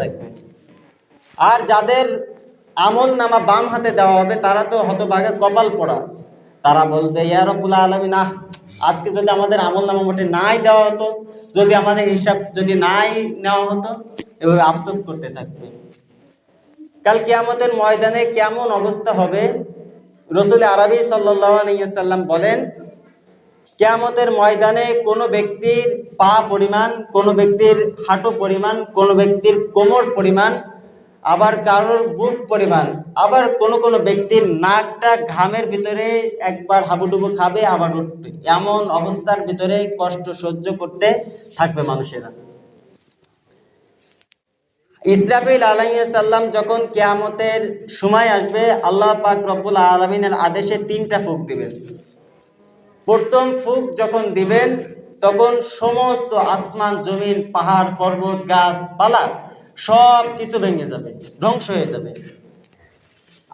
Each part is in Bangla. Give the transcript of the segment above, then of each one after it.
থাকবে। আর যাদের আমল নামা বাম হাতে দেওয়া হবে তারা তো হতভাগে কপাল পড়া। তারা বলবে, ইয়া রব্বুল আলামিন, আজকে যদি আমাদের আমল নামা মোটে নাই দেওয়া হতো, যদি আমাদের হিসাব যদি নাই নেওয়া হতো, এভাবে আফসোস করতে থাকবে। কাল কিয়ামতের ময়দানে কেমন অবস্থা হবে? রাসূল আরবি সাল্লাল্লাহু আলাইহি ওয়াসাল্লাম বলেন, কিয়ামতের ময়দানে কোনো ব্যক্তির পা পরিমাণ, কোনো ব্যক্তির হাঁটু পরিমাণ, কোনো ব্যক্তির কোমর পরিমাণ, আবার কারোর বুক পরিমাণ, আবার কোনো কোনো ব্যক্তির নাকটা ঘামের ভিতরে একবার হাবুডুবু খাবে আবার উঠবে, এমন অবস্থার ভিতরে কষ্ট সহ্য করতে থাকবে মানুষেরা। ইসরাফিল আলাইহিস সালাম যখন কিয়ামতের সময় আসবে, আল্লাহ পাক রব্বুল আলামিনের আদেশে 3টা ফুঁক দিবেন। প্রথম ফুঁক যখন দিবেন তখন সমস্ত আসমান জমিন পাহাড় পর্বত গাছপালা সব কিছু ভেঙে যাবে, ধ্বংস হয়ে যাবে।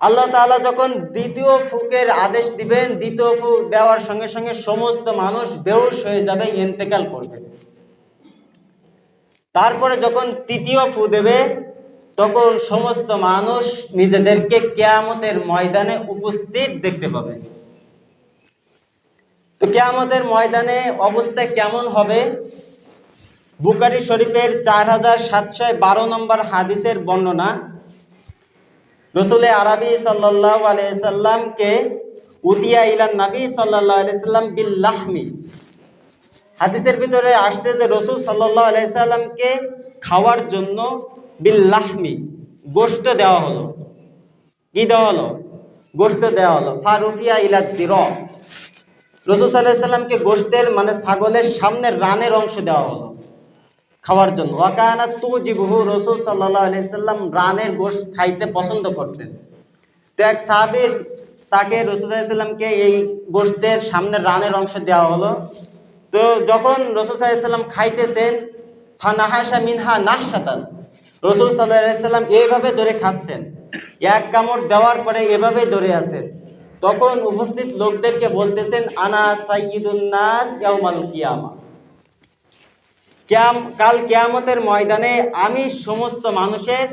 আল্লাহ তাআলা যখন দ্বিতীয় ফুঁকের আদেশ দিবেন, দ্বিতীয় ফুঁক দেওয়ার সঙ্গে সঙ্গে সমস্ত মানুষ বেহুশ হয়ে যাবে, ইন্তেকাল করবে। তারপরে যখন তৃতীয় ফু দেবে তখন সমস্ত মানুষ নিজেদেরকে কিয়ামতের ময়দানে উপস্থিত দেখতে পাবে। তো কিয়ামতের ময়দানে অবস্থা কেমন হবে? বুখারী শরীফের 4712 নম্বর হাদিসের বর্ণনা, রাসূল আরবি সাল্লাল্লাহু আলাইহি সাল্লামকে উতিয়া ইলান নবী সাল্লাল্লাহু আলাইহি সাল্লাম বিল লাহমি, হাদিসের ভিতরে আসছে যে রাসূল সাল্লাল্লাহু আলাইহি সাল্লামকে খাওয়ার জন্য বিল লাহমি, গোশত দেওয়া হলো। কি দেওয়া হলো? গোশত দেওয়া হলো। ফারুফিয়া ইলা দিরা, রাসূল সাল্লাল্লাহু আলাইহি সাল্লামকে গোশতের মানে ছাগলের সামনের রানের অংশ দেওয়া হলো খাওয়ার জন্য। ওয়াকানা তুজিবুহু, রাসূল সাল্লাল্লাহু আলাইহি সাল্লাম রানের গোশত খাইতে পছন্দ করতেন। তো এক সাহাবীর তাকে রাসূল সাল্লাল্লাহু আলাইহি সাল্লামকে এই গোশতের সামনের রানের অংশ দেওয়া হলো। তো যখন রাসূল সাল্লাল্লাহু আলাইহি সাল্লাম খাইতেছেন, ফানাহাসা মিনহা নাহশাতান, রাসূল সাল্লাল্লাহু আলাইহি সাল্লাম এইভাবে ধরে খাচ্ছেন, এক কামড় দেওয়ার পরে এভাবেই ধরে আছেন। তখন উপস্থিত লোকদেরকে বলতেছেন, আনা সাইয়্যিদুন নাস ইয়াউমাল কিয়ামা, কাল কিয়ামতের ময়দানে আমি সমস্ত মানুষের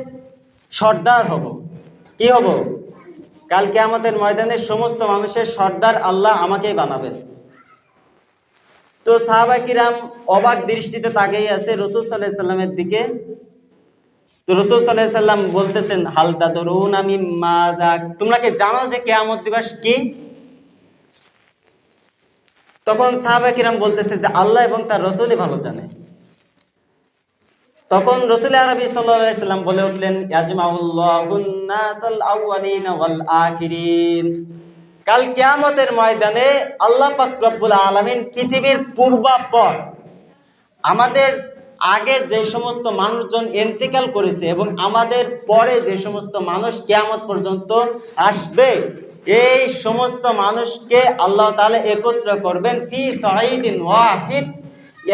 সর্দার হব। কি হব? কাল কিয়ামতের ময়দানে সমস্ত মানুষের সর্দার আল্লাহ আমাকেই বানাবেন। তো সাহাবায়ে কিরাম অবাক দৃষ্টিতে তাকিয়ে আছে রাসূল সাল্লাল্লাহু আলাইহি সাল্লামের দিকে। তো রাসূল সাল্লাল্লাহু আলাইহি সাল্লাম বলতেছেন, হাল তাদরুনা মিম্মা যাক, তোমরা কি জানো যে কিয়ামত দিবস কি? তখন সাহাবায়ে কিরাম বলতেছে যে আল্লাহ এবং তার রাসূলই ভালো জানে। তখন রাসূল আরবি সাল্লাল্লাহু আলাইহি সাল্লাম বলে উঠলেন, ইয়াজমাউল্লাহুন নাসাল আউয়ালিন ওয়াল আখিরিন, কাল কিয়ামতের ময়দানে আল্লাহ পাক রব্বুল আলামিন পৃথিবীর পূর্বাপর আমাদের আগে যে সমস্ত মানুষজন ইন্তেকাল করেছে এবং আমাদের পরে যে সমস্ত মানুষ কিয়ামত পর্যন্ত আসবে, এই সমস্ত মানুষকে আল্লাহ তাআলা একত্র করবেন ফি সাঈদিন ওয়াহিদ,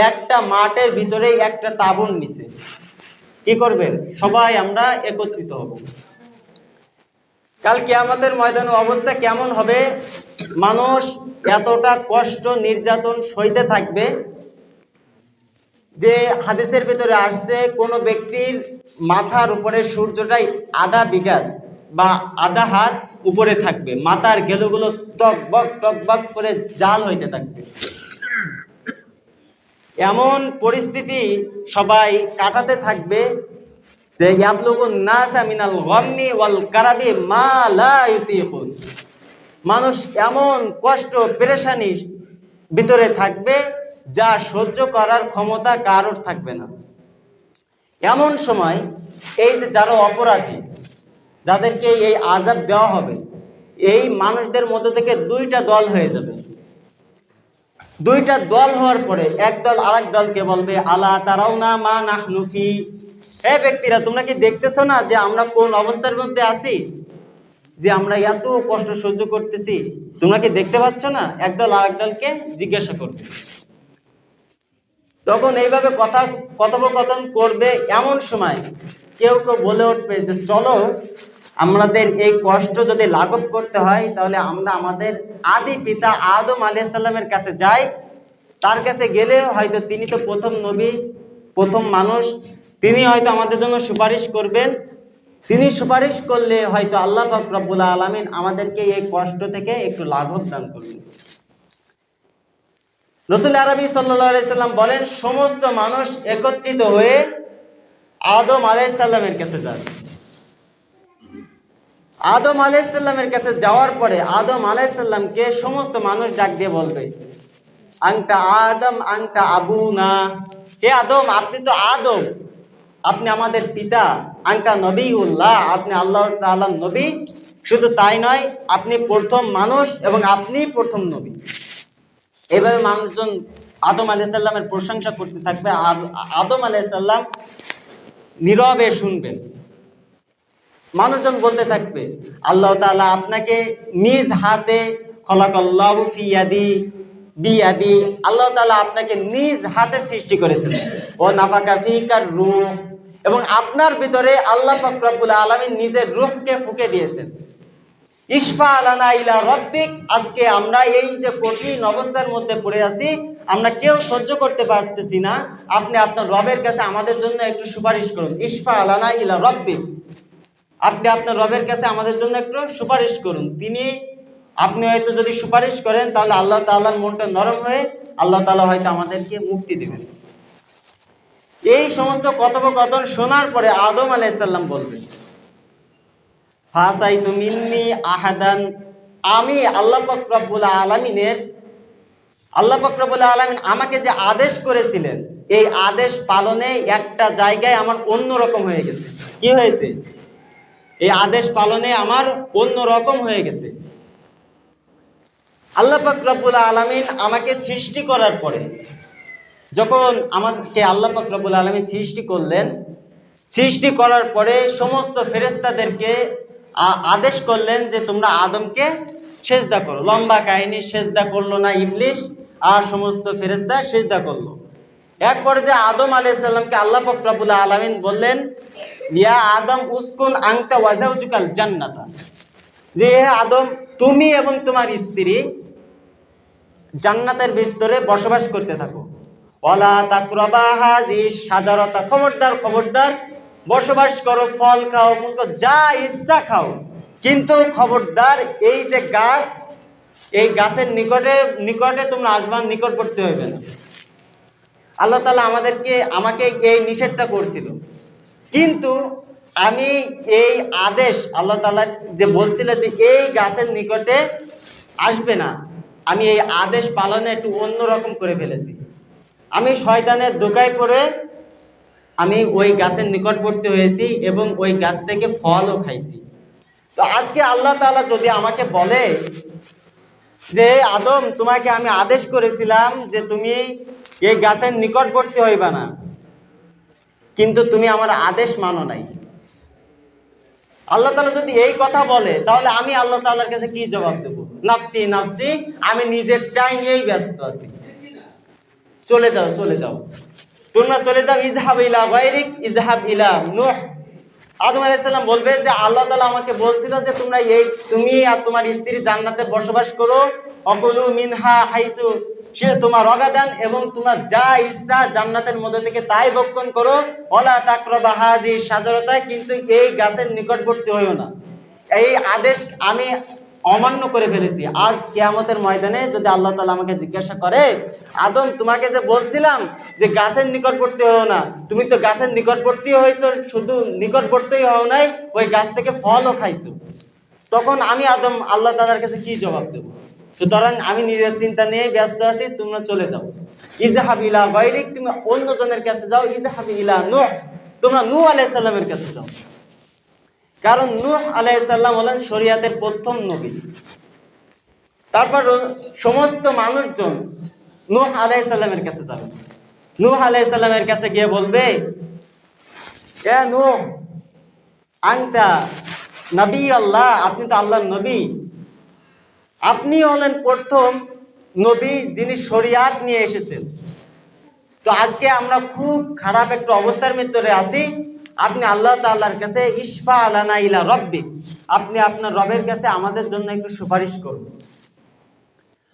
একটা মাঠের ভিতরে একটা তাঁবুর নিচে। কি করবেন? সবাই আমরা একত্রিত হব। কাল কিয়ামতের ময়দানে অবস্থা কেমন হবে? মানুষ এতটা কষ্ট নির্যাতন সইতে থাকবে যে হাদিসের ভিতরে আসছে, কোনো ব্যক্তির মাথার উপরে সূর্যটাই আধা বিঘা বা আধা হাত উপরে থাকবে, মাথার গেলুগুলো টকবক টকবক করে জাল হইতে থাকবে। এমন পরিস্থিতি সবাই কাটাতে থাকবে যে ইয়াবলুগুন নাসা মিনাল গাম্মি ওয়াল কারাবি মা লা ইউতিকুন, মানুষ এমন কষ্ট পেরেশানি ভিতরে থাকবে যা সহ্য করার ক্ষমতা কারোর থাকবে না। এমন সময় এই যে যারা অপরাধী, যাদেরকে এই আযাব দেওয়া হবে, এই মানুষদের মধ্য থেকে 2টা দল হয়ে যাবে। 2টা দল হওয়ার পরে এক দল আরেক দলকে বলবে, আলা তারাউনা মা নাহনু ফি, হে ব্যক্তিরা, তোমরা কি দেখতেছো না যে আমরা কোন অবস্থার মধ্যে আছি, যে আমরা এত কষ্ট সহ্য করতেছি, তোমরা কি দেখতে পাচ্ছ না? একদল আরেক দলকে জিজ্ঞাসা করবে। তখন এইভাবে কথোপকথন করবে। এমন সময় কেউ কেউ বলে উঠবে যে চলো আমাদের এই কষ্ট যদি লাঘব করতে হয় তাহলে আমরা আমাদের আদি পিতা আদম আলাইহিস সালামের কাছে যাই। তার কাছে গেলে হয়তো তিনি তো প্রথম নবী, প্রথম মানুষ, তিনি হয়তো আমাদের জন্য সুপারিশ করবেন। তিনি সুপারিশ করলে হয়তো আল্লাহ পাক রব্বুল আলামিন আমাদেরকে এই কষ্ট থেকে একটু লাঘব দান করবেন। রাসূল আরবি সাল্লাল্লাহু আলাইহি সাল্লাম বলেন, সমস্ত মানুষ একত্রিত হয়ে আদম আলাইহিস সালামের কাছে যাবে। আদম আলাইহিস সালামের কাছে যাওয়ার পরে আদম আলাইহিস সালামকে সমস্ত মানুষ ডাক দিয়ে বলবে, আনতা আদম আনতা আবুনা, হে আদম, আপনি তো আদম, আপনি আমাদের পিতা। আনতা নবিউল্লাহ, আপনি আল্লাহ তাআলার নবী। শুধু তাই নয়, আপনি প্রথম মানুষ এবং আপনি প্রথম নবী। এভাবে মানুষজন আদম আলাইহিস সালামের প্রশংসা করতে থাকবে। আদম আলাইহিস সালাম নীরবে শুনবেন। মানুষজন বলতে থাকবে, আল্লাহ তাআলা আপনাকে নিজ হাতে, খলাকাল্লাহু ফি ইয়াদি বিয়াদি, আল্লাহ তাআলা আপনাকে নিজ হাতে সৃষ্টি করেছেন। ও নাফাকা ফিকার রূহ, এবং আপনার ভিতরে আল্লাহ পাক রব্বুল আলামিন নিজের রূহকে ফুঁকে দিয়েছেন। ইশফা আলানা ইলা রব্বিক, আজকে আমরা এই যে কঠিন অবস্থার মধ্যে পড়ে আছি, আমরা কেউ সহ্য করতে পারতেছি না, আপনি আপনার রবের কাছে আমাদের জন্য একটু সুপারিশ করুন। ইশফা আলানা ইলা রব্বিক, আপনি আপনার রবের কাছে আমাদের জন্য একটু সুপারিশ করুন। আপনি হয়তো যদি সুপারিশ করেন তাহলে আল্লাহ তাআলার মনটা নরম হয়ে আল্লাহ তাআলা হয়তো আমাদেরকে মুক্তি দেবেন। এই সমস্ত কথোপকথন শোনার পরে আদম আলাইহিস সালাম বলবেন, ফাসাইতু মিন্নি আহাদান, আমি আল্লাহ পাক রব্বুল আলামিন আমাকে যে আদেশ করেছিলেন, এই আদেশ পালনে একটা জায়গায় আমার অন্য রকম হয়ে গেছে। কি হয়েছে? এই আদেশ পালনে আমার অন্য রকম হয়ে গেছে। আল্লাহ পাক রব্বুল আলামিন আমাকে সৃষ্টি করার পরে, যখন আমাকে আল্লাহ পাক রব্বুল আলামিন সৃষ্টি করলেন, সৃষ্টি করার পরে সমস্ত ফেরেশতাদেরকে আদেশ করলেন যে তোমরা আদমকে সেজদা করো। লম্বা কাহিনী, সেজদা করলো না ইবলিস, আর সমস্ত ফেরেশতা সেজদা করলো। এক পর্যায়ে আদম আলাইহিস সালামকে আল্লাহ পাক রব্বুল আলামিন বললেন, ইয়া আদম উসকুন আনতা ওয়া যাওজুকাল জান্নাতা, যে হে আদম, তুমি এবং তোমার স্ত্রী জান্নাতের ভিতরে বসবাস করতে থাকো। ওয়ালা তাকরাবা হাযিহিশ শাজারাতা, খবরদার খবরদার, বসবাস করো, ফল খাও, যা ইচ্ছা খাও, কিন্তু খবরদার এই যে গাছ, এই গাছের নিকটে তোমরা আসবা, নিকটবর্তী হইবে না। আল্লাহ তাআলা আমাকে এই নিষেধটা করছিল, কিন্তু আমি এই আদেশ আল্লাহ তাআলা যে বলছিল যে এই গাছের নিকটে আসবে না, আমি এই আদেশ পালনে একটু অন্যরকম করে ফেলেছি। আমি শয়তানের ধোঁকায় পড়ে আমি ওই গাছের নিকটবর্তী হয়েছি এবং ওই গাছ থেকে ফলও খাইছি। তো আজকে আল্লাহ তাআলা যদি আমাকে বলে যে আদম, তোমাকে আমি আদেশ করেছিলাম যে তুমি এই গাছের নিকটবর্তী হইবা না, কিন্তু তুমি আমার আদেশ মানো নাই। আল্লাহ তাআলা যদি এই কথা বলে, তাহলে আমি আল্লাহ তাআলার কাছে কি জবাব দেব? নাফসি নাফসি, আমি নিজেরটাই নিয়েই ব্যস্ত আছি। চলে যাও, চলে যাও, তোমরা চলে যাও। ইজহাব ইলা গায়রিক ইজহাব ইলা নূহ। আদম আলাইহিস সালাম বলবে যে আল্লাহ তাআলা আমাকে বলছিল যে তুমি আর তোমার স্ত্রী জান্নাতে বসবাস করো, অকুলু মিনহা হাইসু, সে তোমার রগাদান, এবং তোমার যা ইচ্ছা জান্নাতের মধ্যে থেকে তাই ভক্ষণ করো। ওয়ালা তাকরাবা হাযিহিশ শাজারাতা, কিন্তু এই গাছের নিকটবর্তী হইও না। এই আদেশ আমি অমান্য করে ফেলেছি। আজ কিয়ামতের ময়দানে যদি আল্লাহ তাআলা আমাকে জিজ্ঞাসা করে, আদম, তোমাকে যে বলছিলাম যে গাছের নিকটবর্তী হও না, তুমি তো গাছের নিকটবর্তী হয়েছো, শুধু নিকটবর্তী হও নাই, ওই গাছ থেকে ফলও খাইছো, তখন আমি আদম আল্লাহ তাআলার কাছে কি জবাব দেব? সুতরাং আমি নিজের চিন্তা নিয়ে ব্যস্ত আছি, তোমরা চলে যাও। ইজহাব ইলা গায়রিক, তুমি অন্যজনের কাছে যাও। ইজহাব ইলা নূহ, তোমরা নূহ আলাইহিস সালামের কাছে যাও। কারণ নূহ আলাইহিস সালাম হলেন শরীয়তের প্রথম নবী। তারপর সমস্ত মানুষজন নূহ আলাইহিস সালামের কাছে যাবে। নূহ আলাইহিস সালামের কাছে গিয়ে বলবে, এ নূহ, আনতা নবী আল্লাহ, আপনি তো আল্লাহর নবী, আপনি হলেন প্রথম নবী যিনি শরীয়ত নিয়ে এসেছেন। তো আজকে আমরা খুব খারাপ একটা অবস্থার ভিতরে আছি, আপনি আল্লাহ তাআলার কাছে ইশফা আলানা ইলা রব্বিক, আপনি আপনার রবের কাছে আমাদের জন্য একটু সুপারিশ করুন।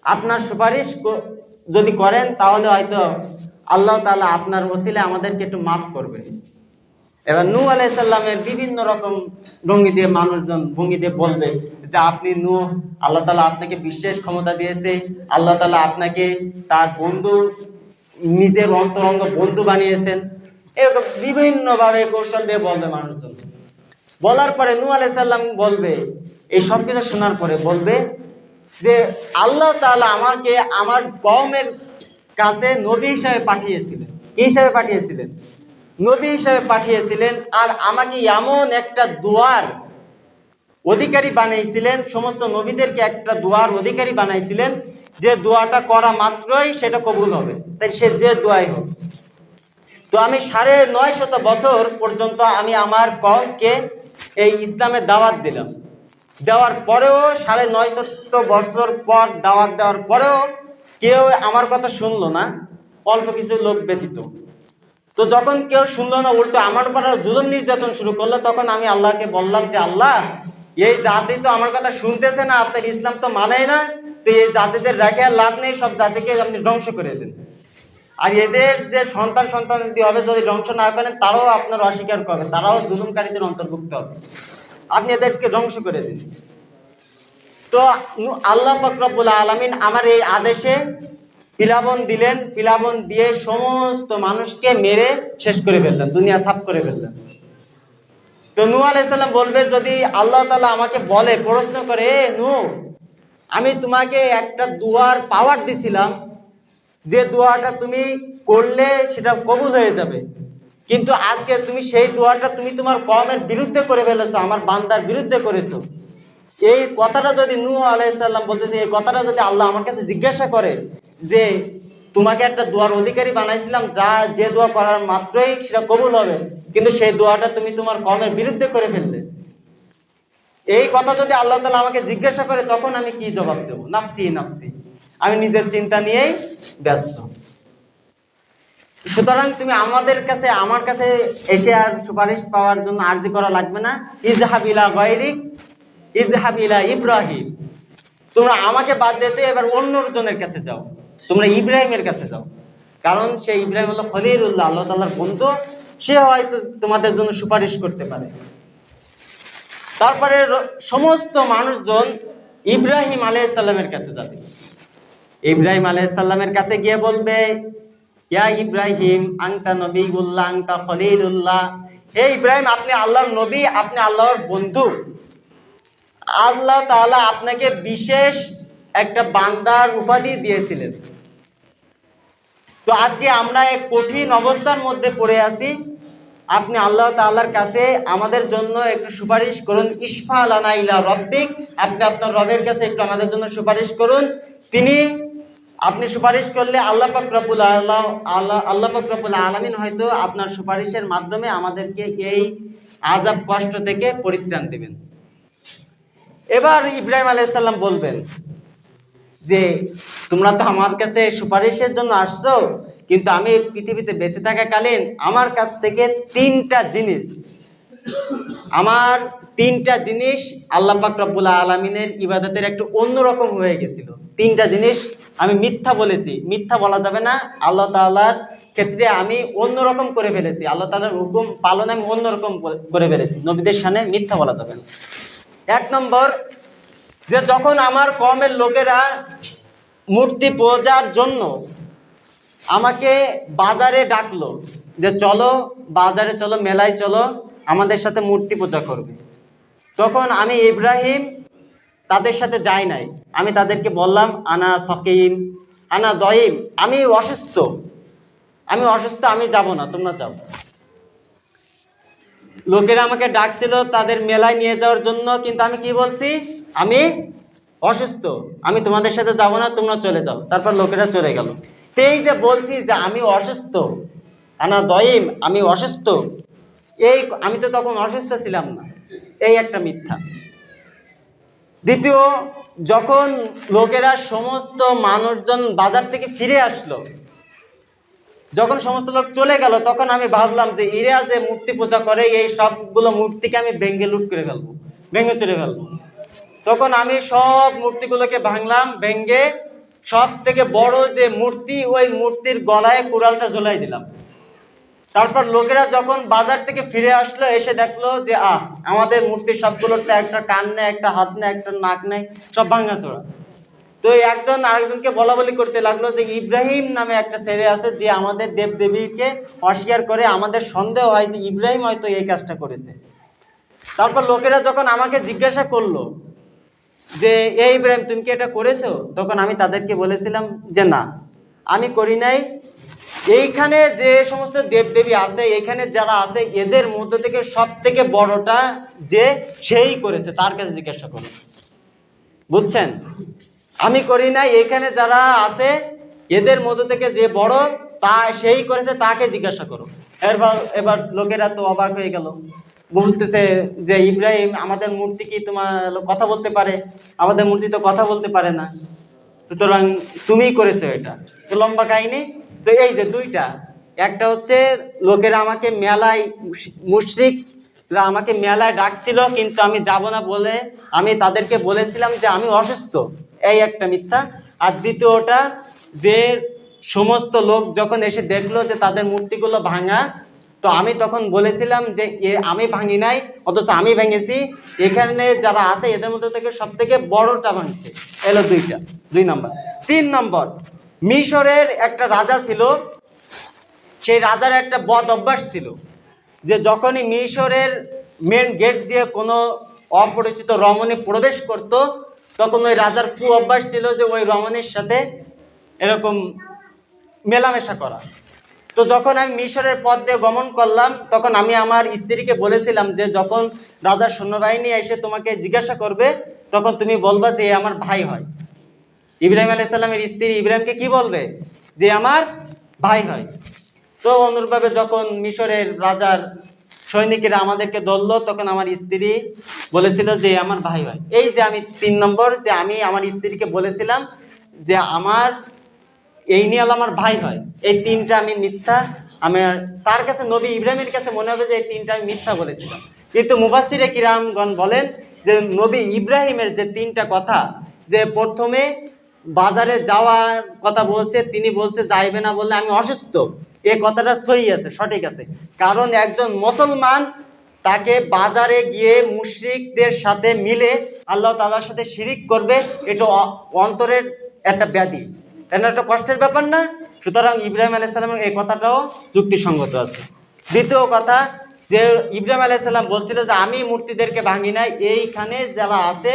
আপনার সুপারিশ যদি করেন তাহলে হয়তো আল্লাহ তাআলা আপনার ওসিলায় আমাদেরকে একটু মাফ করবেন। এবার নূহ আলাইহিস সালামের বিভিন্ন রকম ভঙ্গি দিয়ে মানুষজন ভঙ্গি দিয়ে বলবে যে আপনি নূহ, আল্লাহ তাআলা আপনাকে বিশেষ ক্ষমতা দিয়েছে, আল্লাহ তাআলা আপনাকে তার বন্ধু, নিজের অন্তরঙ্গ বন্ধু বানিয়েছেন। এরকম বিভিন্নভাবে কৌশল দিয়ে বলবে মানুষজন। বলার পরে নূহ আলাইহিস সালাম বলবে, এই সব কিছু শোনার পরে বলবে যে আল্লাহ তাআলা আমাকে আমার কওমের কাছে নবী হিসাবে পাঠিয়েছিলেন। কি হিসাবে পাঠিয়েছিলেন? নবী হিসাবে পাঠিয়েছিলেন। আর আমাকে এমন একটা দুয়ার অধিকারী বানিয়েছিলেন, সমস্ত নবীদেরকে একটা দুয়ার অধিকারী বানাইছিলেন, যে দোয়াটা করা মাত্রই সেটা কবুল হবে, তাই সে যে দোয়াই হোক। তো আমি ৯৫০ বছর পর্যন্ত আমি আমার কওমকে এই ইসলামের দাওয়াত দিলাম। দেওয়ার পরেও ৯৫০ বছর পর দাওয়াত দেওয়ার পরেও কেউ আমার কথা শুনলো না, অল্প কিছু লোক ব্যতীত। তো যখন কেউ শুনলো না, উল্টো আমার উপর জুলুম নির্যাতন শুরু করলো, তখন আমি আল্লাহকে বললাম যে আল্লাহ, এই জাতি তো আমার কথা শুনতেছে না, আপনার ইসলাম তো মানেই না, তো এই জাতিদের রেখে আর লাভ নেই, সব জাতিকে আপনি ধ্বংস করে দেন। আর এদের যে সন্তানাদি হবে, যদি ধ্বংস না করেন তারাও আপনার অস্বীকার করবে, তারাও জুলুমকারীদের অন্তর্ভুক্ত হবে, আপনি এদেরকে ধ্বংস করে দিন। তো আল্লাহ পাক রব্বুল আলামিন আমার এই আদেশে প্লাবন দিলেন, প্লাবন দিয়ে সমস্ত মানুষকে মেরে শেষ করে ফেললেন, দুনিয়া সাফ করে ফেললেন। তো নূহ আলাইহিস সালাম বলবে, যদি আল্লাহ তাআলা আমাকে বলে, প্রশ্ন করে, নূহ, আমি তোমাকে একটা দুয়ার পাওয়ার দিছিলাম, যে দোয়াটা তুমি করলে সেটা কবুল হয়ে যাবে, কিন্তু আজকে তুমি সেই দোয়াটা তুমি তোমার কওমের বিরুদ্ধে করে ফেলেছো, আমার বান্দার বিরুদ্ধে করেছো। এই কথাটা যদি নূহ আলাইহিস সালাম বলতেছে, এই কথাটা যদি আল্লাহ আমার কাছে জিজ্ঞাসা করে যে তোমাকে একটা দোয়ার অধিকারী বানাইছিলাম, যে দোয়া করার মাত্রই সেটা কবুল হবে, কিন্তু সেই দোয়াটা তুমি তোমার কওমের বিরুদ্ধে করে ফেললে, এই কথা যদি আল্লাহ তাআলা আমাকে জিজ্ঞাসা করে, তখন আমি কি জবাব দেব? নাফসি নাফসি, আমি নিজের চিন্তা নিয়েই ব্যস্ত। সুতরাং তুমি আমার কাছে এসে আর সুপারিশ পাওয়ার জন্য আরজি করা লাগবে না। ইজহাব ইলা গায়রিক ইজহাব ইলা ইব্রাহিম, তোমরা আমাকে বাদ দিয়ে তো এবার অন্য জনের কাছে যাও, তোমরা ইব্রাহিমের কাছে যাও, কারণ সেই ইব্রাহিম হলো খলিলুল্লাহ, আল্লাহ তাআলার বন্ধু, সে হয়তো তোমাদের জন্য সুপারিশ করতে পারে। তারপরে সমস্ত মানুষজন ইব্রাহিম আলাইহিস সালামের কাছে যাবে। ইব্রাহিম আলাইহিস সালামের কাছে গিয়ে বলবে, ইয়া ইব্রাহিম আনতা নবিয়ুল্লাহ আনতা খলিলুল্লাহ, হে ইব্রাহিম, আপনি আল্লাহর নবী, আপনি আল্লাহর বন্ধু, আল্লাহ তাআলা আপনাকে বিশেষ একটা বান্দার উপাধি দিয়েছিলেন। তো আজকে আমরা এক কঠিন অবস্থার মধ্যে পড়ে আছি, আপনি আল্লাহ তাআলার কাছে আমাদের জন্য একটু সুপারিশ করুন। ইশফা লানা ইলা রব্বিক, আপনি আপনার রবের কাছে একটু আমাদের জন্য সুপারিশ করুন। আপনি সুপারিশ করলে আল্লাহ পাক রব্বুল আলামিন হয়তো আপনার সুপারিশের মাধ্যমে আমাদেরকে এই আযাব কষ্ট থেকে পরিত্রাণ দেবেন। এবার ইব্রাহিম আলাইহিস সালাম বলবেন যে তোমরা তো আমার কাছে সুপারিশের জন্য আসছো, কিন্তু আমি পৃথিবীতে বেঁচে থাকাকালীন আমার কাছ থেকে তিনটা জিনিস আল্লাহ পাক রব্বুল আলামিনের ইবাদতের একটু অন্যরকম হয়ে গেছিল। তিনটা জিনিস আমি মিথ্যা বলেছি, মিথ্যা বলা যাবে না, আল্লাহ তাআলার ক্ষেত্রে আমি অন্যরকম করে ফেলেছি, আল্লাহ তাআলার হুকুম পালনে আমি অন্যরকম করে ফেলেছি, নবীদের সামনে মিথ্যা বলা যাবে না। এক নম্বর, যে যখন আমার কওমের লোকেরা মূর্তি পূজার জন্য আমাকে বাজারে ডাকলো, যে চলো বাজারে চলো, মেলায় চলো, আমাদের সাথে মূর্তি পূজা করবে, তখন আমি ইব্রাহিম তাদের সাথে যাই নাই। আমি তাদেরকে বললাম, আনা সকিম আনা দয়িম, আমি অসুস্থ, আমি যাব না, তোমরা যাও। লোকেরা আমাকে ডাকছিল তাদের মেলায় নিয়ে যাওয়ার জন্য, কিন্তু আমি কি বলছি? আমি অসুস্থ, আমি তোমাদের সাথে যাব না, তোমরা চলে যাও। তারপর লোকেরা চলে গেল। এই যে বলছি যে আমি অসুস্থ, আনা দয়িম, আমি অসুস্থ, আমি তো তখন অসুস্থ ছিলাম না, এই একটা মিথ্যা। দ্বিতীয়, যখন লোকেরা সমস্ত মানুষজন বাজার থেকে ফিরে আসলো, যখন সমস্ত লোক চলে গেল, তখন আমি ভাবলাম যে এরা যে মূর্তি পূজা করে, এই সবগুলো মূর্তিকে আমি ভেঙে লুট করে ফেলবো, ভেঙে চুরে ফেলবো। তখন আমি সব মূর্তিগুলোকে ভাঙলাম, ভেঙে সব থেকে বড় যে মূর্তি, ওই মূর্তির গলায় কুড়ালটা ঝোলাই দিলাম। তারপর লোকেরা যখন বাজার থেকে ফিরে আসলো, এসে দেখলো যে আমাদের মূর্তির সবগুলোর তো একটা কান নেই, একটা হাত নেই, একটা নাক নেই, সব ভাঙাচোরা। তো একজন আরেকজনকে বলা বলি করতে লাগলো যে ইব্রাহিম নামে একটা ছেলে আছে যে আমাদের দেবদেবীকে অস্বীকার করে, আমাদের সন্দেহ হয় যে ইব্রাহিম হয়তো এই কাজটা করেছে। তারপর লোকেরা যখন আমাকে জিজ্ঞাসা করলো যে এই ইব্রাহিম তুমি কি এটা করেছো, তখন আমি তাদেরকে বলেছিলাম যে না, আমি করি নাই। এইখানে যে সমস্ত দেবদেবী আছে, এখানে যারা আছে, এদের মধ্য থেকে সব থেকে বড়টা যে সেই করেছে, তার কাছে জিজ্ঞাসা করো। বুঝছেন? আমি করি নাই, এখানে যারা আছে এদের মধ্য থেকে যে বড় তা সেই করেছে, তাকে জিজ্ঞাসা করো। এবার লোকেরা তো অবাক হয়ে গেল, বলতেছে যে ইব্রাহিম আমাদের মূর্তি কি তোমার কথা বলতে পারে? আমাদের মূর্তি তো কথা বলতে পারে না, সুতরাং তুমিই করেছো এটা। তো লম্বা কাহিনী। তো এই যে দুইটা, একটা হচ্ছে লোকেরা আমাকে মেলায়, মুশরিকরা আমাকে মেলায় ডাকছিল, কিন্তু আমি যাব না বলে আমি তাদেরকে বলেছিলাম যে আমি অসুস্থ, এই একটা মিথ্যা। আর দ্বিতীয়টা যে সমস্ত লোক যখন এসে দেখলো যে তাদের মূর্তিগুলো ভাঙা, তো আমি তখন বলেছিলাম যে আমি ভাঙি নাই, অথচ আমি ভেঙেছি, এখানে যারা আছে এদের মধ্যে থেকে সব থেকে বড়টা ভাঙছে। এলো দুইটা, 2 নম্বর। 3 নম্বর, মিশরের একটা রাজা ছিল, সেই রাজার একটা বদ অভ্যাস ছিল যে যখনই মিশরের মেন গেট দিয়ে কোনো অপরিচিত রমণী প্রবেশ করত, তখন ওই রাজার কু অভ্যাস ছিল যে ওই রমণীর সাথে এরকম মেলামেশা করা। তো যখন আমি মিশরের পথ দিয়ে গমন করলাম, তখন আমি আমার স্ত্রীকে বলেছিলাম যে যখন রাজার সৈন্যবাহিনী এসে তোমাকে জিজ্ঞাসা করবে, তখন তুমি বলবা যে আমার ভাই হয়। ইব্রাহিম আলাইহিস সালামের স্ত্রী ইব্রাহিমকে কি বলবে? যে আমার ভাই হয়। তো অনুরূপভাবে যখন মিশরের রাজার সৈনিকেরা আমাদেরকে ধরলো, তখন আমার স্ত্রী বলেছিল যে আমার ভাই হয়। এই যে আমি 3 নম্বর, যে আমি আমার স্ত্রীকে বলেছিলাম যে আমার এই নিয়ে আমার ভাই হয়, এই 3টা আমি মিথ্যা। আমি তার কাছে, নবী ইব্রাহিমের কাছে মনে হবে যে এই 3টা আমি মিথ্যা বলেছিলাম, কিন্তু মুফাসসিরে কিরামগণ বলেন যে নবী ইব্রাহিমের যে 3টা কথা, যে প্রথমে বাজারে যাওয়ার কথা বলছে, তিনি বলছে যাইবে না বললে আমি অসুস্থ, এই কথাটা সহি আছে, সঠিক আছে। কারণ একজন মুসলমান তাকে বাজারে গিয়ে মুশরিকদের সাথে মিলে আল্লাহ তাআলার সাথে শিরিক করবে, এটা অন্তরের একটা ব্যাধি, এটা একটা কষ্টের ব্যাপার না? সুতরাং ইব্রাহিম আলাইহিস সালামের এই কথাটাও যুক্তিসঙ্গত আছে। দ্বিতীয় কথা, যে ইব্রাহিম আলাইহিস সালাম বলছিল যে আমি মূর্তিদেরকে ভাঙি নাই, এইখানে যারা আছে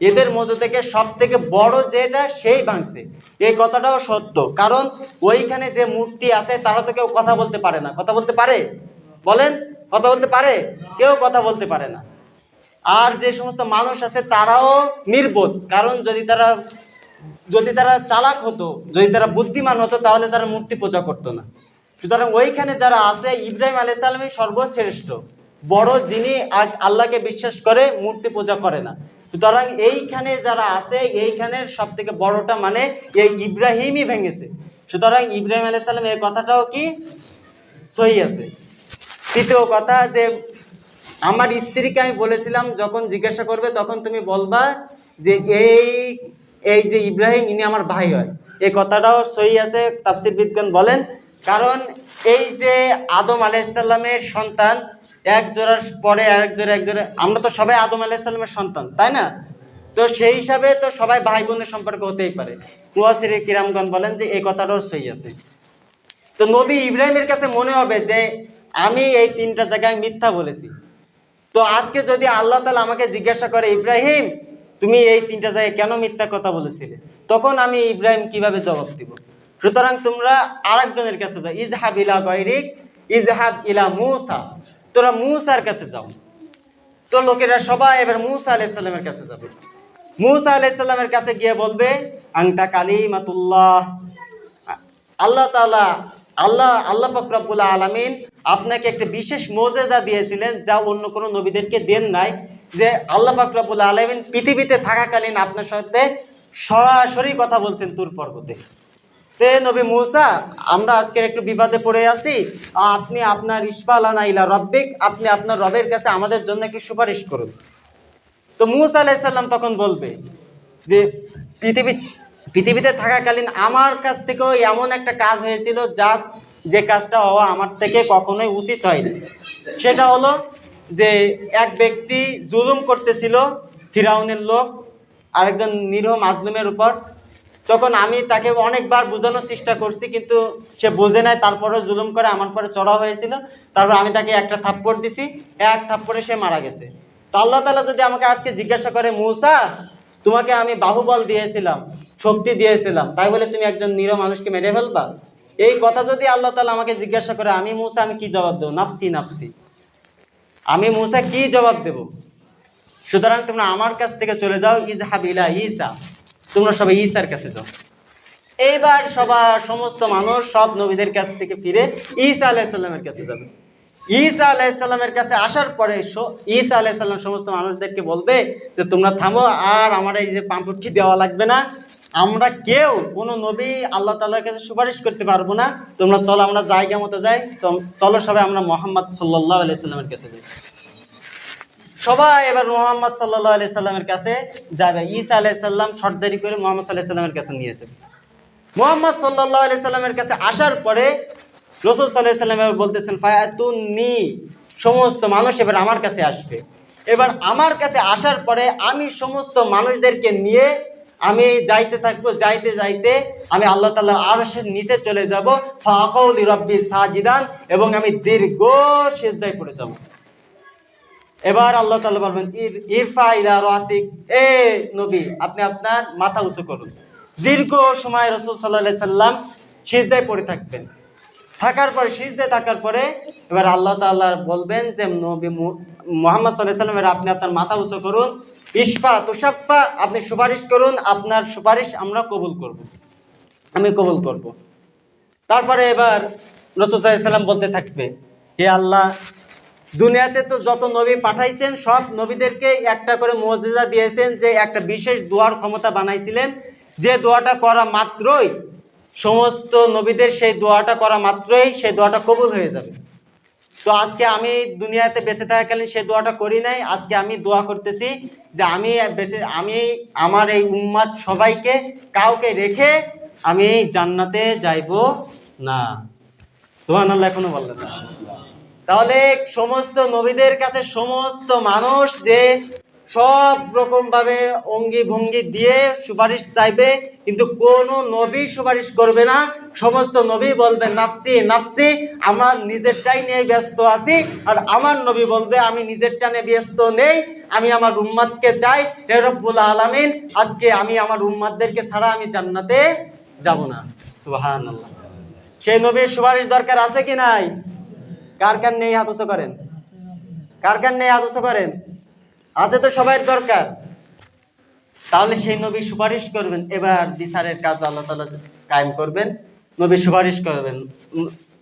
এদের মধ্যে থেকে সব থেকে বড় যেটা সেই ভাঙছে, এই কথাটাও সত্য। কারণ ওইখানে যে মূর্তি আছে তারা তো কেউ কথা বলতে পারে না। কথা বলতে পারে? বলেন, কথা বলতে পারে? কেউ কথা বলতে পারে না। আর যে সমস্ত মানুষ আছে তারাও নির্বোধ, কারণ যদি তারা চালাক হতো, যদি তারা বুদ্ধিমান হতো, তাহলে তারা মূর্তি পূজা করতো না। সুতরাং ওইখানে যারা আছে, ইব্রাহিম আলাইহিস সালামই সর্বশ্রেষ্ঠ বড়, যিনি আল্লাহকে বিশ্বাস করে, মূর্তি পূজা করে না। সুতরাং এইখানে যারা আছে, এইখানের সব থেকে বড়টা মানে এই ইব্রাহিমই ভেঙেছে। সুতরাং ইব্রাহিম আলাইহিস সালাম এই কথাটাও কি সহি আছে। তৃতীয় কথা, যে আমার স্ত্রীকে আমি বলেছিলাম যখন জিজ্ঞাসা করবে তখন তুমি বলবা যে এই যে ইব্রাহিম ইনি আমার ভাই হয়, এই কথাটাও সহি আছে। তাফসীরবিদগণ বলেন, কারণ এই যে আদম আলাইহিস সালামের সন্তান, এক জোড়ার পরে এক জোড়া, আমরা তো সবাই আদম আলাইহিস সালামের সন্তান, তাই না? তো সেই হিসাবে তো সবাই ভাই বোনের সম্পর্ক হতেই পারে। মুফাসসিরে কিরামগণ বলেন যে এই কথাটাও সহি আছে। তো নবী ইব্রাহিমের কাছে মনে হবে যে আমি এই 3টা জায়গায় মিথ্যা বলেছি। তো আজকে যদি আল্লাহ তাআলা আমাকে জিজ্ঞাসা করে, ইব্রাহিম তুমি এই 3টা জায়গায় কেন মিথ্যা কথা বলেছিলে, তখন আমি ইব্রাহিম কিভাবে জবাব দিব? সুতরাং তোমরা আরেকজনের কাছে যাও, ইজহাব ইলা গায়রিক ইজহাব ইলা মূসা, তোরা মূসার কাছে যাও। তো লোকেরা সবাই এবার মূসা আলাইহিস সালামের কাছে যাবে। মূসা আলাইহিস সালামের কাছে গিয়ে বলবে আনতা কালিমাতুল্লাহ, আল্লাহ তাআলা, আল্লাহ পাক রব্বুল আলামিন আপনাকে একটা বিশেষ মুজিজা দিয়েছিলেন, যা অন্য কোনো নবীদেরকে দেন নাই, যে আল্লাহ পাক রব্বুল আলামিন পৃথিবীতে থাকাকালীন আপনার সাথে সরাসরি কথা বলছেন তুর পর্বতে। তে নবী মূসা, আমরা আজকের একটু বিবাদে পড়ে আছি, আপনি আপনার ইসফালানা ইলা রব্বিক, আপনি আপনার রবের কাছে আমাদের জন্য একটু সুপারিশ করুন। তো মূসা আলাইহিস সালাম তখন বলবে যে পৃথিবীতে থাকাকালীন আমার কাছ থেকেও এমন একটা কাজ হয়েছিল যা যে কাজটা হওয়া আমার থেকে কখনোই উচিত হয়নি। সেটা হলো যে এক ব্যক্তি জুলুম করতেছিল, ফিরাউনের লোক আরেকজন নিরীহ মাজলুমের উপর। তখন আমি তাকে অনেকবার বোঝানোর চেষ্টা করছি, কিন্তু সে বোঝে নাই, তারপরেও জুলুম করে আমার পরে চড়া হয়েছিল। তারপর আমি তাকে একটা থাপ্পড় দিছি, এক থাপ্পড়ে সে মারা গেছে। তো আল্লাহ তাআলা যদি আমাকে আজকে জিজ্ঞাসা করে, মূসা তোমাকে আমি বাহুবল দিয়েছিলাম, শক্তি দিয়েছিলাম, তাই বলে তুমি একজন নিরীহ মানুষকে মেরে ফেলবা? এই কথা যদি আল্লাহ তাআলা আমাকে জিজ্ঞাসা করে, আমি মূসা আমি কি জবাব দেবো? নাফসি নাফসি। আমি মূসা কি জবাব দেব? সুতরাং তোমরা আমার কাছ থেকে চলে যাও, ইজহাব ইলা ঈসা, তোমরা সবাই ঈসার কাছে যাও। এইবার সমস্ত মানুষ সব নবীদের কাছ থেকে ফিরে ঈসা আলাইহিস সালামের কাছে যাবে। ঈসা আলাইহিস সালামের কাছে আসার পরে ঈসা আলাইহিস সালাম সমস্ত মানুষদেরকে বলবে যে তোমরা থামো, আর আমার এই যে পাম্পুটি দেওয়া লাগবে না, আমরা কেউ কোনো নবী আল্লাহ তাআলার কাছে সুপারিশ করতে পারবো না, তোমরা চলো আমরা জায়গা মতো যাই, চলো সবাই আমরা মুহাম্মদ সাল্লাল্লাহু আলাইহি সাল্লামের কাছে যাই। সবাই এবার মুহাম্মদ সাল্লাল্লাহু আলাইহি সাল্লামের কাছে যাবে। ঈসা আলাইহিস সালাম সর্দারি করে মুহাম্মদ সাল্লাল্লাহু আলাইহি সাল্লামের কাছে নিয়ে যাবে। মুহাম্মদ সাল্লাল্লাহু আলাইহি সাল্লামের কাছে আসার পরে রাসূল সাল্লাল্লাহু আলাইহি সাল্লাম বলতেছেন, ফায়াতুন্নি, সমস্ত মানুষ এবার আমার কাছে আসবে। এবার আমার কাছে আসার পরে আমি সমস্ত মানুষদেরকে নিয়ে আমি যাইতে থাকবো, যাইতে যাইতে আমি আল্লাহ তাআলার আরশের নিচে চলে যাব, ফাআকাউ লিরাব্বি সাজিদান, এবং আমি দীর্ঘ সিজদায় পড়ে যাব। এবার আল্লাহ তাআলা বলবেন, ইরফা ইলা রাসিক, এ নবী আপনি আপনার মাথা উঁচু করুন। দীর্ঘ সময় রাসূল সাল্লাল্লাহু আলাইহি সাল্লাম সিজদায় পড়ে থাকবেন। সিজদায় থাকার পরে এবার আল্লাহ তাআলা বলবেন যে নবী মুহাম্মদ সাল্লাল্লাহু আলাইহি সাল্লাম, আপনি আপনার মাথা উঁচু করুন, ইশফা তুশাফা, আপনি সুপারিশ করুন, আপনার সুপারিশ আমরা কবুল করব, আমি কবুল করব। তারপরে এবার রাসূল সাল্লাল্লাহু আলাইহি সাল্লাম বলতে থাকবে, হে আল্লাহ, দুনিয়াতে তো যত নবী পাঠাইছেন সব নবীদেরকে একটা করে মুজিজা দিয়েছেন, যে একটা বিশেষ দোয়ার ক্ষমতা বানাইছিলেন, যে দোয়াটা করা মাত্রই সমস্ত নবীদের সেই দোয়াটা করা মাত্রই সেই দোয়াটা কবুল হয়ে যাবে। তো আজকে আমি দুনিয়াতে বেঁচে থাকাকালীন সেই দোয়াটা করি নাই, আজকে আমি দোয়া করতেছি যে আমি আমার এই উম্মাত সবাইকে কাউকে রেখে আমি জান্নাতে যাইব না। সুবহানাল্লাহ, এখনো বললেন না? তাহলে সমস্ত নবীদের কাছে সমস্ত মানুষ যে সব রকম ভাবে অঙ্গি ভঙ্গি দিয়ে সুপারিশ চাইবে, কিন্তু কোন নবী সুপারিশ করবে না। সমস্ত নবী বলবে নাফসি নাফসি, আমার নিজেরটাই নিয়ে ব্যস্ত আছি। আর আমার নবী বলবে আমি নিজেরটা নিয়ে ব্যস্ত নেই, আমি আমার উম্মাতকে চাই। হে রব্বুল আলামিন, আজকে আমি আমার উম্মাতদেরকে ছাড়া আমি জান্নাতে যাব না। সুবহানাল্লাহ। সেই নবীর সুপারিশ দরকার আছে কি নাই? কার কার নেই হাত উঁচু করেন, কার কার নেই হাত উঁচু করেন। আছে তো সবার দরকার। তাহলে সেই নবী সুপারিশ করবেন। এবার বিচারের কাজ আল্লাহ তাআলা কায়েম করবেন, নবী সুপারিশ করবেন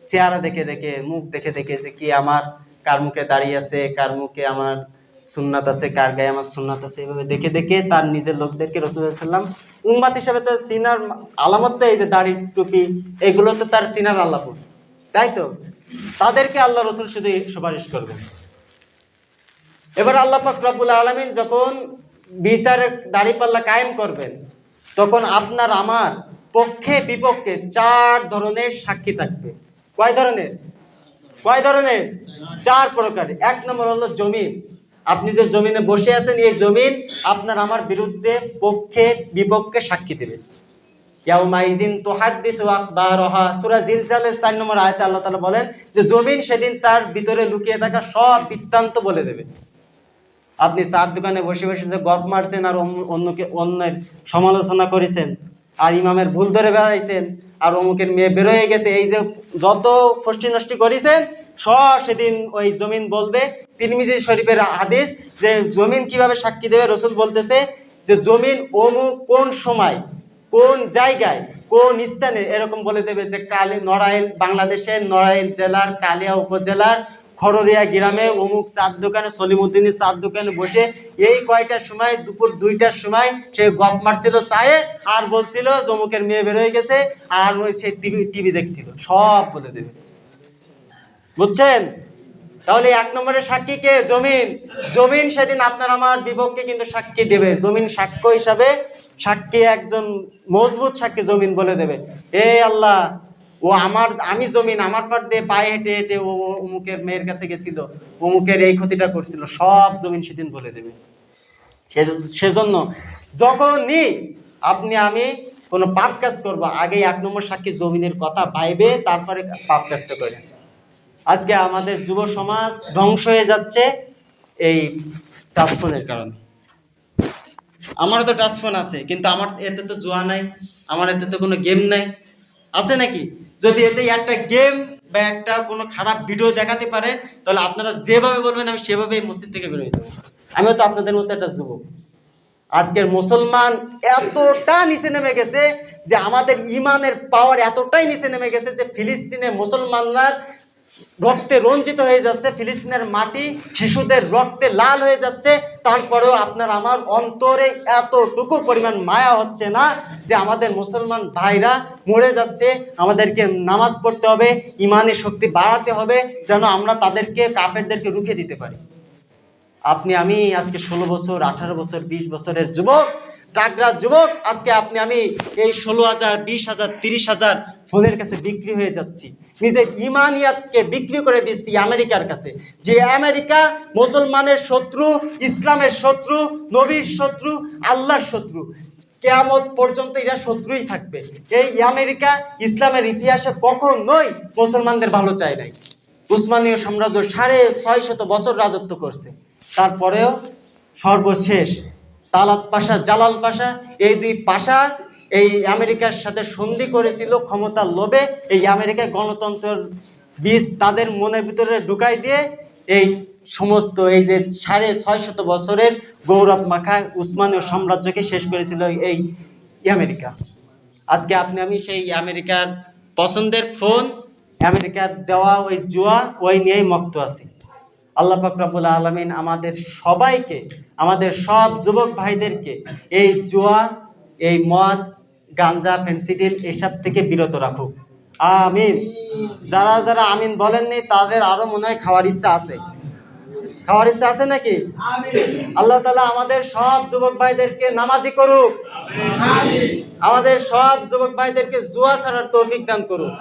চেহারা দেখে দেখে, মুখ দেখে দেখে, যে কি আমার কার মুখে দাঁড়িয়ে আছে, কার মুখে আমার সুন্নাত আছে, কার গায়ে আমার সুন্নাত আছে, এইভাবে দেখে দেখে তার নিজের লোকদেরকে রাসূল সাল্লাল্লাহু আলাইহি ওয়াসাল্লাম উম্মত হিসেবে তো চিনার আলামত তো এই যে দাড়ি টুপি, এগুলো তো তার চিনার আলামত, তাই তো? তাদেরকে আল্লাহ রাসূল শুধু সুপারিশ করবেন। এবার আল্লাহ পাক রব্বুল আলামিন যখন বিচারের দাঁড়িপাল্লা কায়েম করবেন, তখন আপনার আমার পক্ষে বিপক্ষে 4 ধরনের সাক্ষী থাকবে। কয় ধরনের? 4 প্রকার। 1 নম্বর হলো জমিন। আপনি যে জমিনে বসে আছেন, এই জমিন আপনার আমার বিরুদ্ধে পক্ষে বিপক্ষে সাক্ষী দেবে। ইয়াউমাইজিন তুহাদ্দিসু আখবারহা, সূরা জিলজালের 4 নম্বর আয়াতে আল্লাহ তাআলা বলেন যে জমিন সেদিন তার ভিতরে লুকিয়ে থাকা সব বৃত্তান্ত বলে দেবে। আপনি চার দোকানে বসে বসে যে গপ মারছেন আর অন্যের সমালোচনা করেছেন, আর ইমামের ভুল ধরে বেড়াইছেন, আর অমুকের মেয়ে বেরোয় গেছে, এই যে যত ফষ্টি নষ্টি করেছেন সব সেদিন ওই জমিন বলবে। তিরমিজি শরীফের হাদিস, যে জমিন কিভাবে সাক্ষী দেবে, রাসূল বলতেছে যে জমিন অমুক কোন সময় কোন জায়গায় কোন স্থানে এরকম বলে দেবে যে নড়াইল, বাংলাদেশের নড়াইল জেলার কালিয়া উপজেলার খররিয়া গ্রামে অমুক চার দোকানে সলিমুদ্দিনের চার দোকানে বসে এই কয়টার সময়, দুপুর 2টার সময় সে গপ মারছিল চায়ে, আর বলছিল জমুকের মেয়ে বেরোয় গেছে, আর ওই সে টিভি দেখছিল, সব বলে দেবে। বুঝছেন? তাহলে 1 নম্বরের সাক্ষী কে? জমিন। জমিন সেদিন আপনার আমার বিপক্ষে কিন্তু সাক্ষী দেবে। জমিন সাক্ষ্য হিসাবে সাক্ষী, একজন মজবুত সাক্ষী জমিন বলে দেবে, এ আল্লাহ, আমি জমিন আমার পার দিয়ে পায়ে হেঁটে হেঁটে ও অমুকের মেয়ের কাছে গেছিল, অমুকের এই ক্ষতিটা করছিল, সব জমিন সেদিন বলে দেবে। সেজন্য যখনই আমি কোনো পাপ কাজ করবো, আগে 1 নম্বর সাক্ষী জমিনের কথা ভাইবে তারপরে পাপ কাজটা করে। আজকে আমাদের যুব সমাজ ধ্বংস হয়ে যাচ্ছে এই টাচফোনের কারণে। আমারও তো টাচফোন আছে, কিন্তু আমার এতে তো জুয়া নাই, আমার এতে তো কোনো গেম নাই, আছে নাকি? যদি এতে একটা গেম বা একটা কোনো খারাপ ভিডিও দেখাতে পারে, তাহলে আপনারা যেভাবে বলবেন আমি সেভাবেই মসজিদ থেকে বেরোয় যাবো। আমিও তো আপনাদের মতো একটা যুবক। আজকের মুসলমান এতটা নিচে নেমে গেছে যে আমাদের ইমানের পাওয়ার এতটাই নিচে নেমে গেছে যে ফিলিস্তিনে মুসলমানরা রক্তে রঞ্জিত হয়ে যাচ্ছে, ফিলিস্তিনের মাটি শিশুদের রক্তে লাল হয়ে যাচ্ছে। তারপরেও আপনার আমার অন্তরে এতটুকু পরিমাণ মায়া হচ্ছে না যে আমাদের মুসলমান ভাইরা মরে যাচ্ছে, আমাদেরকে নামাজ পড়তে হবে, ইমানের শক্তি বাড়াতে হবে, যেন আমরা তাদেরকে কাফেরদেরকে রুখে দিতে পারি। আমি আজকে 16 বছর 18 বছর 20 বছরের যুবক, টাকরা যুবক, আজকে আমি এই 16,000 20,000 30,000 ফোনের কাছে বিক্রি হয়ে যাচ্ছি, নিজের ইমানিয়াতকে বিক্রি করে দিচ্ছি আমেরিকার কাছে। যে আমেরিকা মুসলমানের শত্রু, ইসলামের শত্রু, নবীর শত্রু, আল্লাহর শত্রু, কিয়ামত পর্যন্ত এরা শত্রুই থাকবে। এই আমেরিকা ইসলামের ইতিহাসে কখনোই মুসলমানদের ভালো চায় নাই। উসমানীয় সাম্রাজ্য 650 বছর রাজত্ব করছে, তারপরেও সর্বশেষ তালাত পাশা, জালাল পাশা, এই 2 পাশা এই আমেরিকার সাথে সন্ধি করেছিল ক্ষমতার লোভে। এই আমেরিকায় গণতন্ত্রের বীজ তাদের মনের ভিতরে ঢুকাই দিয়ে এই সমস্ত এই যে 650 বছরের গৌরব মাখা উসমানীয় সাম্রাজ্যকে শেষ করেছিল এই আমেরিকা। আজকে আমি সেই আমেরিকার পছন্দের ফোন, আমেরিকার দেওয়া ওই জুয়া, ওই নিয়েই মত্ত আছি। আল্লাহ পাক রব্বুল আলামিন আমাদের সবাইকে, আমাদের সব যুবক ভাইদেরকে এই জুয়া, এই মদ, গাঞ্জা, ফেন্সিডিল এসব থেকে বিরত রাখুক, আমিন। যারা যারা আমিন বলেননি তাদের আরো মনে হয় খাওয়ার ইচ্ছা আছে, খাওয়ার ইচ্ছা আছে নাকি? আল্লাহ তাআলা আমাদের সব যুবক ভাইদেরকে নামাজি করুক, আমাদের সব যুবক ভাইদেরকে জুয়া ছাড়ার তৌফিক দান করুক।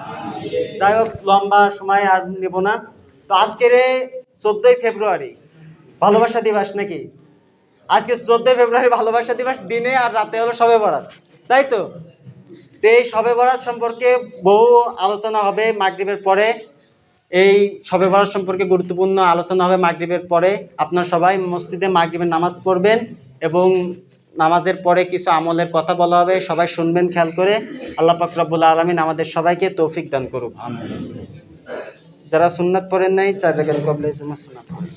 যাই হোক, লম্বা সময় আর নেব না। তো আজকের 14ই ফেব্রুয়ারি ভালোবাসা দিবস নাকি? আজকে 14ই ফেব্রুয়ারি ভালোবাসা দিবস, দিনে আর রাতে হলো শবে বরাত, তাই তো? এই শবে বরাত সম্পর্কে বহু আলোচনা হবে মাগরিবের পরে। এই শবে বরাত সম্পর্কে গুরুত্বপূর্ণ আলোচনা হবে মাগরিবের পরে। আপনারা সবাই মসজিদে মাগরিবের নামাজ পড়বেন এবং নামাজের পরে কিছু আমলের কথা বলা হবে, সবাই শুনবেন খেয়াল করে। আল্লাহ পাক রব্বুল আলামিন আমাদের সবাইকে তৌফিক দান করুক। যারা সুন্নাত পড়েন নাই 4 রাকাত কবলে সুন্নাত পড়েন।